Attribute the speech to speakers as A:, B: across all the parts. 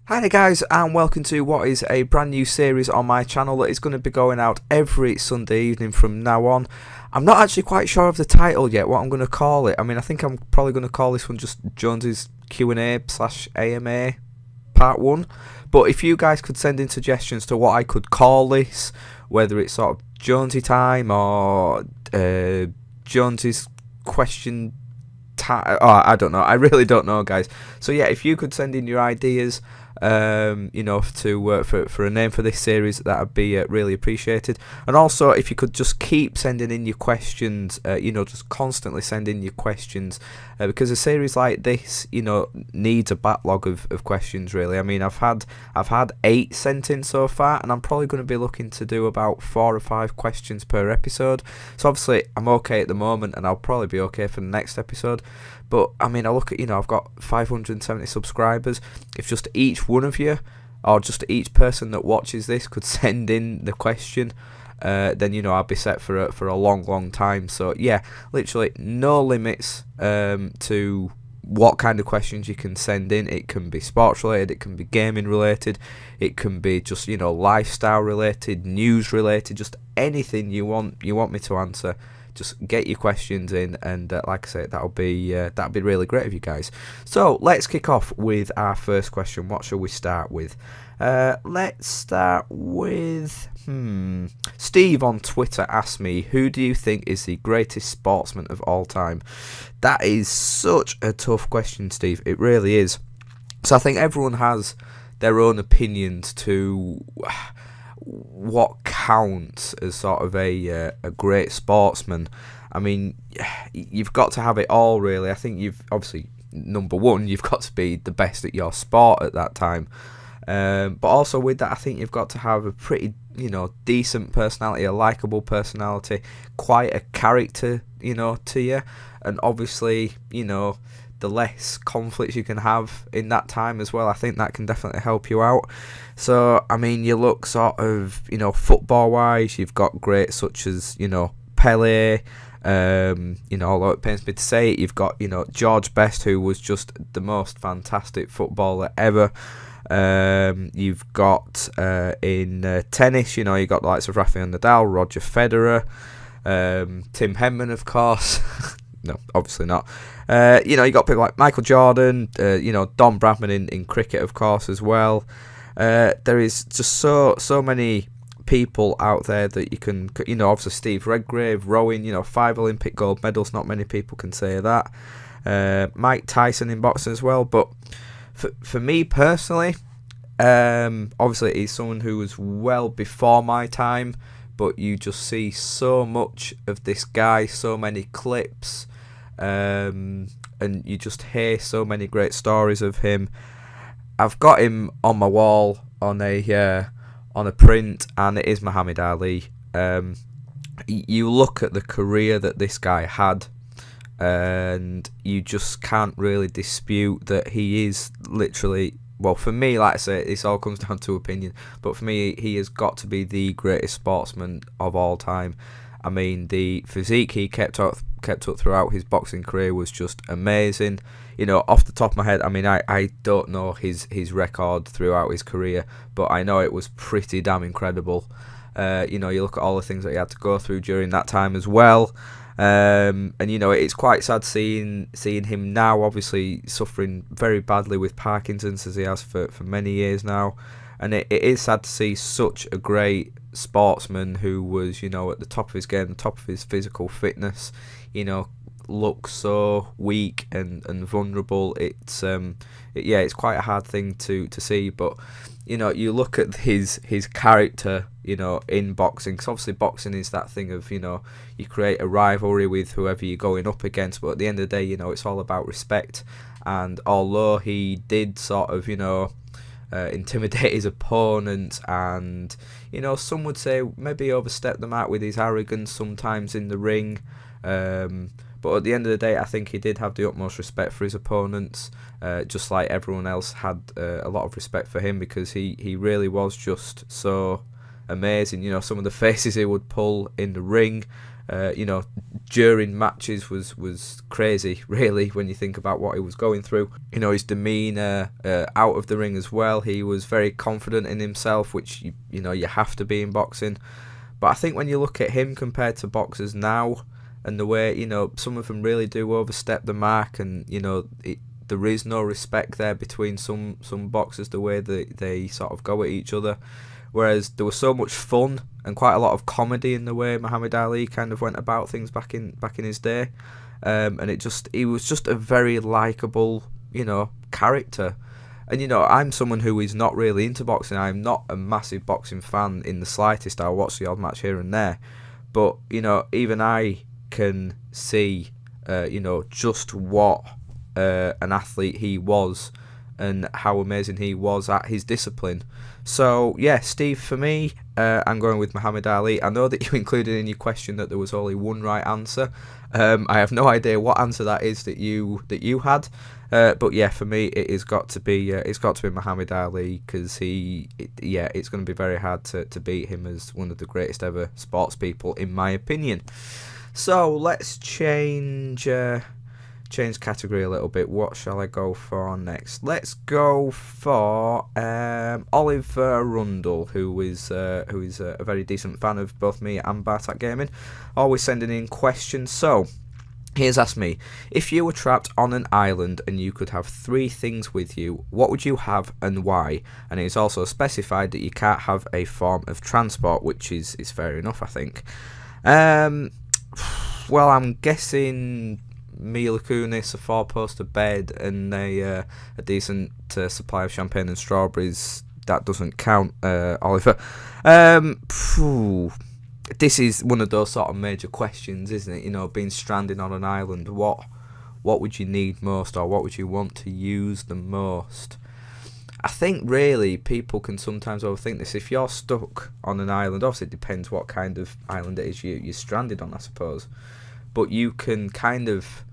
A: Hi there guys, and welcome to what is a brand new series on my channel that is going to be going out every Sunday evening from now on. I'm not actually quite sure of the title yet, what I'm going to call it. I think I'm probably going to call this one just Jonesy's Q&A/AMA part 1. But if you guys could send in suggestions to what I could call this, whether it's sort of Jonesy time or Jonesy's question time, I don't know, I really don't know guys. So yeah, if you could send in your ideas for a name for this series, that would be really appreciated. And also, if you could just keep sending in your questions, just constantly send in your questions, because a series like this, needs a backlog of questions. Really, I've had 8 sent in so far, and I'm probably going to be looking to do about 4 or 5 questions per episode. So obviously, I'm okay at the moment, and I'll probably be okay for the next episode. But I look at, I've got 570 subscribers. If just each one of you, or just each person that watches this, could send in the question, then I'll be set for a long time. So yeah, literally no limits to what kind of questions you can send in. It can be sports related, it can be gaming related, it can be just lifestyle related, news related, just anything you want me to answer. Just get your questions in, and like I say, that'll be really great of you guys. So let's kick off with our first question. What shall we start with? Let's start with Steve on Twitter asked me, who do you think is the greatest sportsman of all time? That is such a tough question, Steve. It really is. So I think everyone has their own opinions to what counts as sort of a great sportsman. You've got to have it all, really. I think you've obviously, number one, you've got to be the best at your sport at that time. But also with that, I think you've got to have a pretty, decent personality, a likeable personality, quite a character, to you. And obviously, the less conflicts you can have in that time as well, I think that can definitely help you out. So, you look sort of, football-wise, you've got greats such as, Pele, although it pains me to say it, you've got, George Best, who was just the most fantastic footballer ever. You've got, in tennis, you've got the likes of Rafael Nadal, Roger Federer, Tim Henman, of course. No, obviously not. You got people like Michael Jordan, Don Bradman in cricket, of course, as well. There is just so many people out there that you can, obviously Steve Redgrave, rowing, 5 Olympic gold medals, not many people can say that. Mike Tyson in boxing as well, but for me personally, obviously he's someone who was well before my time, but you just see so much of this guy, so many clips, and you just hear so many great stories of him. I've got him on my wall on a print, and it is Muhammad Ali. You look at the career that this guy had, and you just can't really dispute that he is literally, well, for me, like I say, this all comes down to opinion, but for me, he has got to be the greatest sportsman of all time. The physique he kept up throughout his boxing career was just amazing. Off the top of my head, I don't know his record throughout his career, but I know it was pretty damn incredible. You look at all the things that he had to go through during that time as well. And it's quite sad seeing him now, obviously suffering very badly with Parkinson's, as he has for many years now. And it is sad to see such a great sportsman who was, at the top of his game, the top of his physical fitness, look so weak and vulnerable. It's quite a hard thing to see, but you look at his character, in boxing, because obviously boxing is that thing of, you create a rivalry with whoever you're going up against, but at the end of the day, it's all about respect. And although he did sort of, intimidate his opponent, and some would say maybe overstep the mark with his arrogance sometimes in the ring, but at the end of the day, I think he did have the utmost respect for his opponents, just like everyone else had a lot of respect for him, because he really was just so amazing. Some of the faces he would pull in the ring, during matches was crazy, really, when you think about what he was going through. His demeanour out of the ring as well. He was very confident in himself, which you have to be in boxing. But I think when you look at him compared to boxers now, and the way some of them really do overstep the mark, and there is no respect there between some boxers, the way they sort of go at each other. Whereas there was so much fun and quite a lot of comedy in the way Muhammad Ali kind of went about things back in his day, and he was just a very likable character. And I'm someone who is not really into boxing. I'm not a massive boxing fan in the slightest. I'll watch the odd match here and there, but even I can see just what an athlete he was and how amazing he was at his discipline. So yeah, Steve, for me, I'm going with Muhammad Ali. I know that you included in your question that there was only one right answer. I have no idea what answer that is that you had, but yeah, for me it's got to be Muhammad Ali, because it's going to be very hard to beat him as one of the greatest ever sports people, in my opinion. So let's change category a little bit. What shall I go for next? Let's go for Oliver Rundle, who is a very decent fan of both me and Bartak Gaming, always sending in questions. So he's asked me, if you were trapped on an island and you could have 3 things with you, what would you have and why? And he's also specified that you can't have a form of transport, which is fair enough, I think. Well, I'm guessing Mila Kunis, a 4-poster bed, and a decent supply of champagne and strawberries. That doesn't count, Oliver. This is one of those sort of major questions, isn't it? Being stranded on an island, what would you need most, or what would you want to use the most? I think really people can sometimes overthink this. If you're stuck on an island, obviously it depends what kind of island it is you're stranded on, I suppose. But you can kind of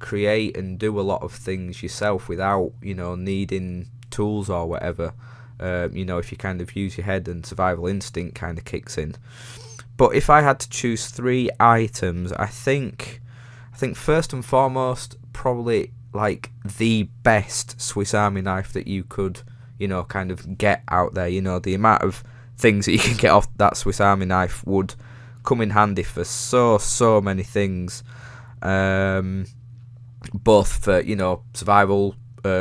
A: create and do a lot of things yourself without, needing tools or whatever. If you kind of use your head and survival instinct kind of kicks in. But if I had to choose 3 items, I think first and foremost, probably like the best Swiss Army knife that you could, kind of get out there. The amount of things that you can get off that Swiss Army knife would come in handy for so many things, both for survival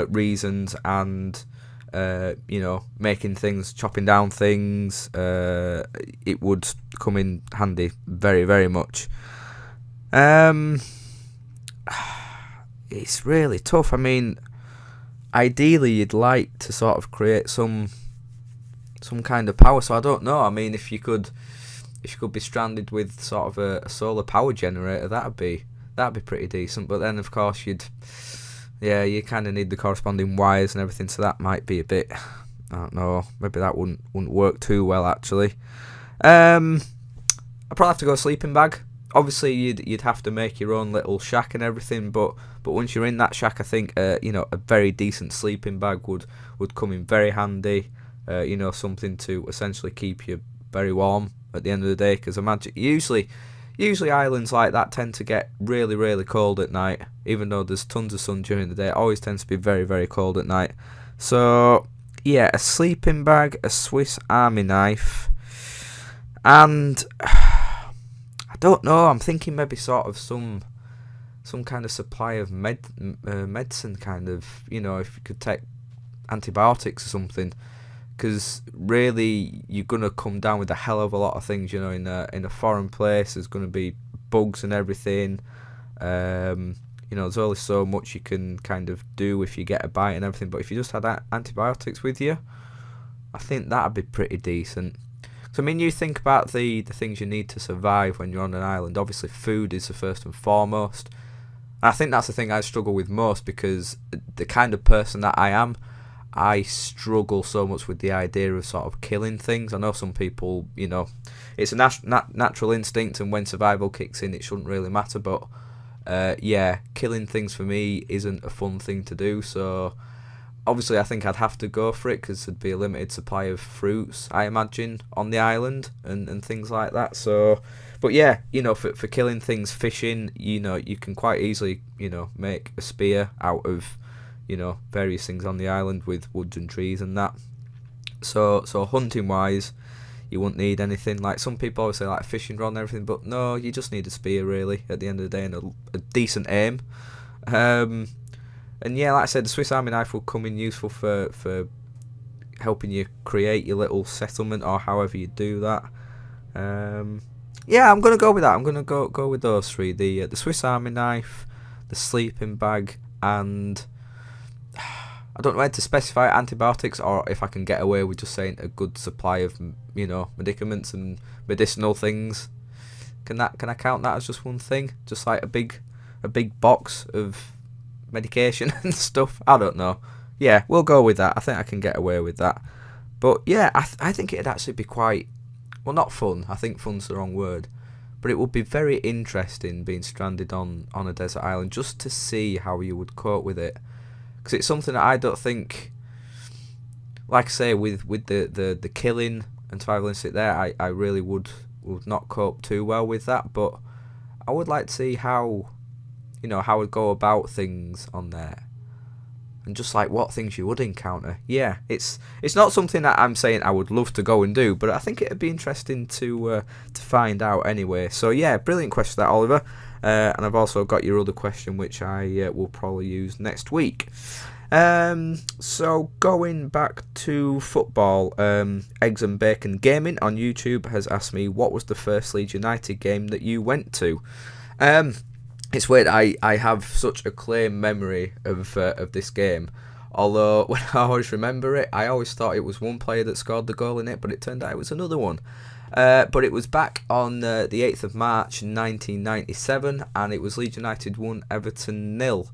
A: reasons and making things, chopping down things. It would come in handy very, very much. It's really tough. I mean, ideally you'd like to sort of create some kind of power. So I don't know. I mean, if you could be stranded with sort of a solar power generator, that'd be pretty decent. But then of course you kind of need the corresponding wires and everything, so that might be a bit, I don't know, maybe that wouldn't work too well actually. I'd probably have to go sleeping bag. Obviously you'd have to make your own little shack and everything, but once you're in that shack, I think a very decent sleeping bag would come in very handy. Something to essentially keep you very warm at the end of the day, because imagine usually islands like that tend to get really, really cold at night. Even though there's tons of sun during the day, it always tends to be very, very cold at night. So yeah, a sleeping bag, a Swiss Army knife, and I don't know, I'm thinking maybe sort of some kind of supply of medicine, kind of, if you could take antibiotics or something. Because really, you're gonna come down with a hell of a lot of things. In a foreign place, there's gonna be bugs and everything. There's only so much you can kind of do if you get a bite and everything. But if you just had antibiotics with you, I think that'd be pretty decent. So I mean, you think about the things you need to survive when you're on an island. Obviously, food is the first and foremost. And I think that's the thing I struggle with most, because the kind of person that I am, I struggle so much with the idea of sort of killing things. I know some people, it's a natural instinct, and when survival kicks in, it shouldn't really matter. But killing things for me isn't a fun thing to do. So obviously I think I'd have to go for it because there'd be a limited supply of fruits, I imagine, on the island and things like that. So, but yeah, for killing things, fishing, you can quite easily, make a spear out of, various things on the island with woods and trees and that. So hunting wise, you wouldn't need anything. Like some people always say like a fishing rod and everything, but no, you just need a spear really at the end of the day and a decent aim. And yeah, like I said, the Swiss Army knife will come in useful for helping you create your little settlement or however you do that. Yeah, I'm gonna go with that. I'm gonna go with those three: the Swiss Army knife, the sleeping bag, and I don't know where to specify antibiotics, or if I can get away with just saying a good supply of medicaments and medicinal things. Can I count that as just one thing? Just like a big box of medication and stuff. I don't know. Yeah, we'll go with that. I think I can get away with that. But yeah, I think it'd actually be quite, well, not fun. I think fun's the wrong word. But it would be very interesting being stranded on a desert island just to see how you would cope with it. Because it's something that I don't think, like I say, with the killing and survival instinct there, I really would not cope too well with that. But I would like to see how I'd go about things on there. And just like what things you would encounter. Yeah, it's not something that I'm saying I would love to go and do, but I think it'd be interesting to find out anyway. So yeah, brilliant question that, Oliver. And I've also got your other question, which I will probably use next week. So going back to football, Eggs and Bacon Gaming on YouTube has asked me, what was the first Leeds United game that you went to? It's weird, I have such a clear memory of this game. Although, when I always remember it, I always thought it was one player that scored the goal in it, but it turned out it was another one. But it was back on the 8th of March 1997, and it was Leeds United 1, Everton 0.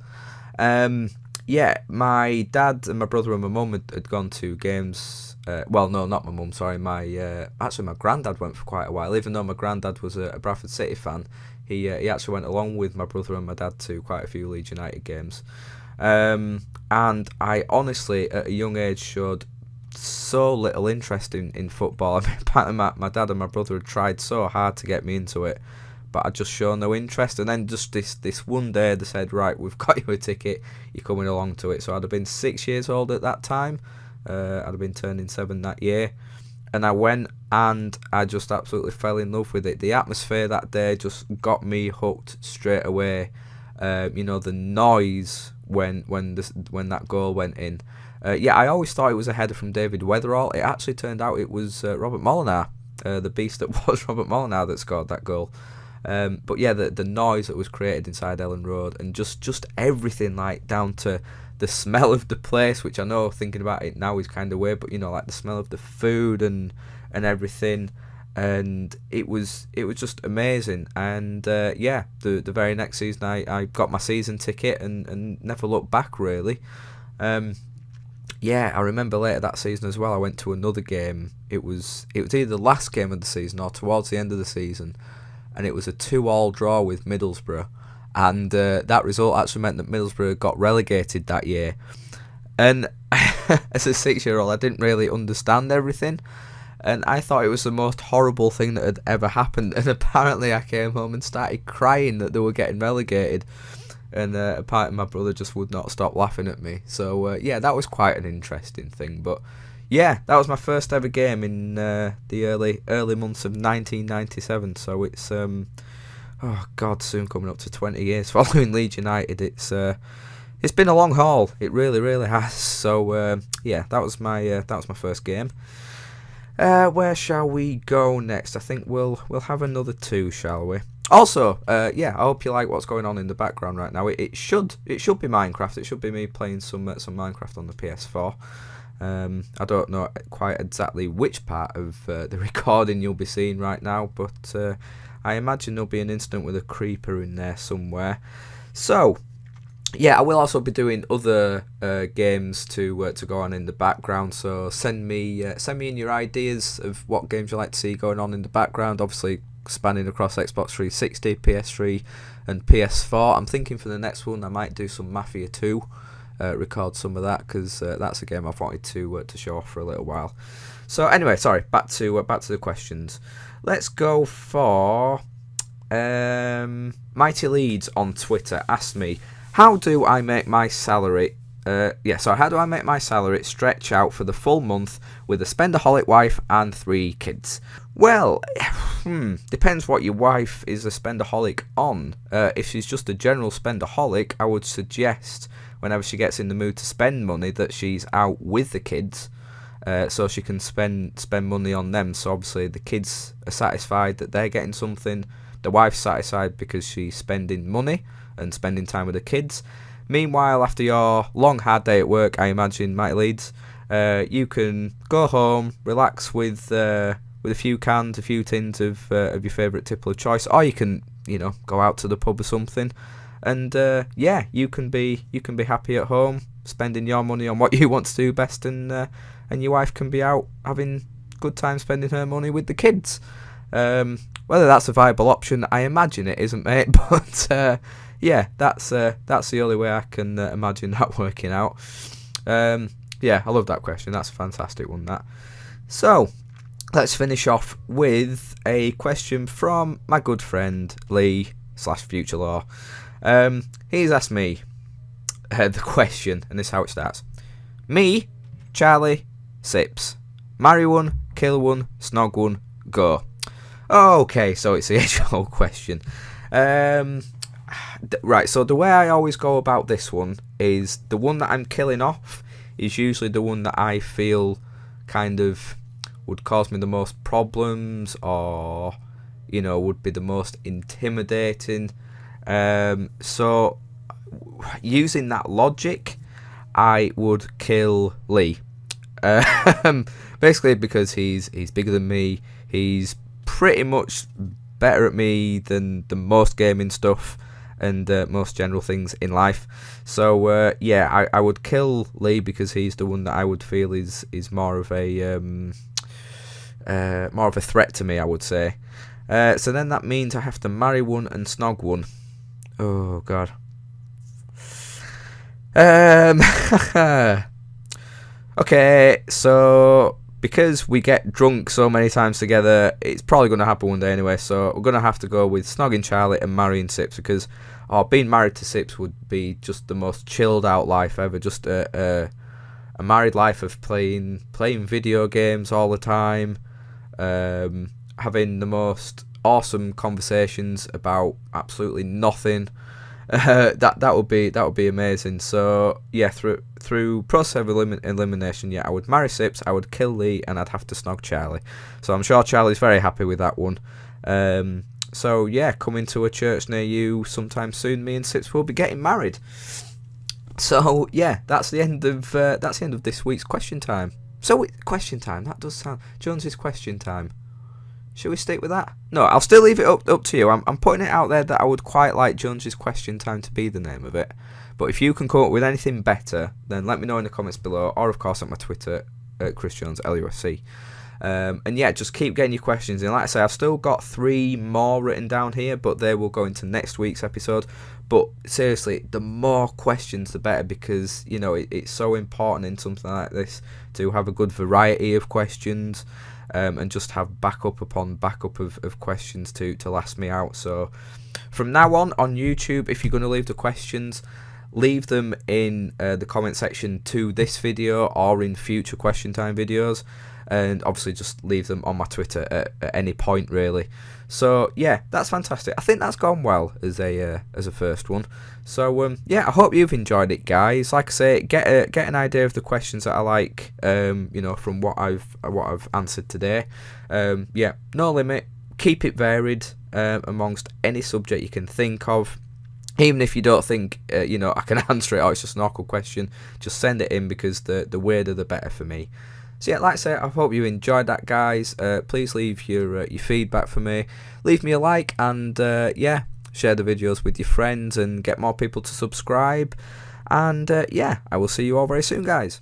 A: Yeah, my dad and my brother and my mum had gone to games. Well, no, not my mum, sorry. Actually, my granddad went for quite a while, even though my granddad was a Bradford City fan. He actually went along with my brother and my dad to quite a few Leeds United games. And I honestly, at a young age, showed so little interest in football. I mean, apparently my dad and my brother had tried so hard to get me into it, but I'd just shown no interest. And then just this one day, they said, right, we've got you a ticket, you're coming along to it. So I'd have been 6 years old at that time. I'd have been turning 7 that year. And I went, and I just absolutely fell in love with it. The atmosphere that day just got me hooked straight away. The noise when that goal went in. Yeah, I always thought it was a header from David Weatherall. It actually turned out it was Robert Molyneux, the beast that was Robert Molyneux, that scored that goal. But yeah, the noise that was created inside Ellen Road, and just everything, like down to the smell of the place, which I know thinking about it now is kind of weird, but like the smell of the food and everything, and it was just amazing. And yeah, the very next season I got my season ticket and never looked back really. Yeah, I remember later that season as well, I went to another game. It was either the last game of the season or towards the end of the season, and it was a 2-2 draw with Middlesbrough. And that result actually meant that Middlesbrough got relegated that year. And as a 6-year-old, I didn't really understand everything. And I thought it was the most horrible thing that had ever happened. And apparently I came home and started crying that they were getting relegated. And apparently my brother just would not stop laughing at me. So yeah, that was quite an interesting thing. But yeah, that was my first ever game in the early months of 1997. So it's... oh God, soon coming up to 20 years following Leeds United. It's been a long haul. It really, really has. So yeah, that was my first game. Where shall we go next? I think we'll have another 2, shall we? Also, yeah, I hope you like what's going on in the background right now. It should be Minecraft. It should be me playing some Minecraft on the PS4. I don't know quite exactly which part of the recording you'll be seeing right now, but I imagine there'll be an incident with a creeper in there somewhere. So, yeah, I will also be doing other games to go on in the background. So send me in your ideas of what games you like to see going on in the background. Obviously, spanning across Xbox 360, PS3, and PS4. I'm thinking for the next one I might do some Mafia 2. record some of that, because that's a game I've wanted to show off for a little while. So anyway, sorry, back to the questions. Let's go for Mighty Leeds on Twitter asked me, how do I make my salary how do I make my salary stretch out for the full month with a spendaholic wife and 3 kids? Well, depends what your wife is a spendaholic on. If she's just a general spendaholic, I would suggest whenever she gets in the mood to spend money that she's out with the kids, so she can spend money on them. So obviously the kids are satisfied that they're getting something. The wife's satisfied because she's spending money and spending time with the kids. Meanwhile, after your long, hard day at work, I imagine, Mighty Leeds, you can go home, relax with a few cans, a few tins of your favourite tipple of choice, or you can, go out to the pub or something, and you can be happy at home, spending your money on what you want to do best, and your wife can be out having good time spending her money with the kids. Whether that's a viable option, I imagine it isn't, mate, but that's the only way I can imagine that working out. I love that question. That's a fantastic one, that. So, let's finish off with a question from my good friend Lee /Future Law. He's asked me the question, and this is how it starts. Me, Charlie, Sips. Marry one, kill one, snog one, go. Okay, so it's the age-old question. Right, so the way I always go about this one is the one that I'm killing off is usually the one that I feel kind of would cause me the most problems, or would be the most intimidating. So using that logic, I would kill Lee. Basically because he's bigger than me. He's pretty much better at me than most gaming stuff and most general things in life. So I would kill Lee because he's the one that I would feel is more of a threat to me, I would say. So then that means I have to marry one and snog one. Oh god. Okay, so because we get drunk so many times together, it's probably going to happen one day anyway, so we're going to have to go with snogging Charlie and marrying Sips, because being married to Sips would be just the most chilled out life ever. Just a married life of playing video games all the time, having the most awesome conversations about absolutely nothing. That would be amazing. So yeah, through process of elimination, I would marry Sips, I would kill Lee, and I'd have to snog Charlie. So I'm sure Charlie's very happy with that one. So yeah, coming to a church near you sometime soon. Me and Sips will be getting married. So yeah, that's the end of this week's question time. So question time, that does sound Jonesy's question time. Should we stick with that? No, I'll still leave it up to you. I'm putting it out there that I would quite like Jones's question time to be the name of it. But if you can come up with anything better, then let me know in the comments below, or of course at my Twitter at Chris Jones LUFC. And yeah, just keep getting your questions in. Like I say, I've still got 3 more written down here, but they will go into next week's episode. But seriously, the more questions the better, because it's so important in something like this to have a good variety of questions. And just have backup upon backup of questions to last me out. So from now on YouTube, if you're going to leave the questions, leave them in the comment section to this video or in future question time videos, and obviously just leave them on my Twitter at any point really. So yeah, that's fantastic. I think that's gone well as a first one. So I hope you've enjoyed it, guys. Like I say, get an idea of the questions that I like, from what I've answered today. No limit. Keep it varied amongst any subject you can think of. Even if you don't think I can answer it, or it's just an awkward question, just send it in, because the weirder the better for me. So yeah, like I say, I hope you enjoyed that, guys. Please leave your feedback for me. Leave me a like, and share the videos with your friends and get more people to subscribe. And I will see you all very soon, guys.